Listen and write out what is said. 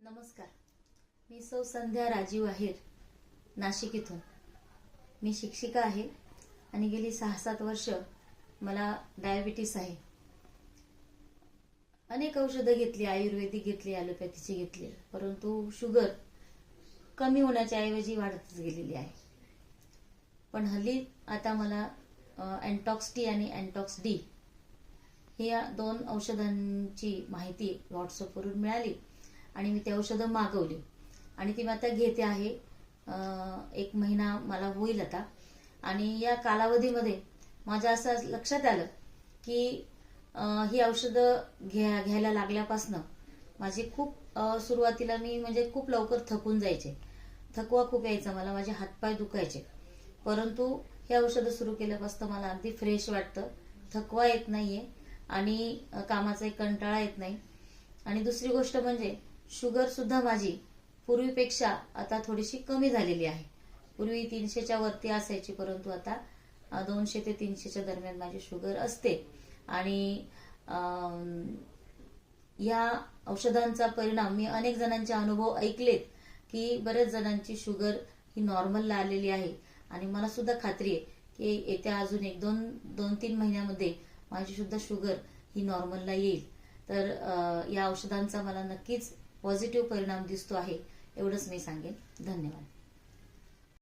नमस्कार, मी सौ संध्या राजीव आहेर, नाशिक इथून. मी शिक्षिका आहे आणि गेली 6-7 वर्ष मला डायबिटीस आहे. अनेक औषधं घेतली, आयुर्वेदिक घेतली, ॲलोपॅथीची घेतली, परंतु शुगर कमी होण्याच्या ऐवजी वाढतच गेलेली आहे. पण हल्ली आता मला अँटॉक्स टी आणि अँटॉक्स डी या 2 औषधांची माहिती व्हॉट्सअपवरून मिळाली आणि मी ते औषधं मागवली आणि ती मी आता घेते आहे. 1 महिना मला होईल आता. आणि या कालावधीमध्ये माझ्या असं लक्षात आलं की ही औषधं घ्यायला लागल्यापासनं माझी खूप सुरुवातीला मी म्हणजे खूप लवकर थकून जायचे, थकवा खूप यायचा मला, माझे हातपाय दुखायचे. परंतु हे औषधं सुरू केल्यापासून मला अगदी फ्रेश वाटतं, थकवा येत नाहीये आणि कामाचा एक कंटाळा येत नाही. आणि दुसरी गोष्ट म्हणजे शुगर सुद्धा माझी पूर्वीपेक्षा आता थोडीशी कमी झालेली आहे. पूर्वी 300च्या वरती असायची, परंतु आता 200 ते 300च्या दरम्यान माझी शुगर असते. आणि या औषधांचा परिणाम मी अनेक जणांचे अनुभव ऐकलेत की बऱ्याच जणांची शुगर ही नॉर्मलला आलेली आहे. आणि मला सुद्धा खात्री आहे की येत्या अजून 2-3 महिन्यामध्ये माझी सुद्धा शुगर ही नॉर्मलला येईल. तर या औषधांचा मला नक्कीच पॉझिटिव्ह परिणाम दिसतो आहे, एवढंच मी सांगेन. धन्यवाद.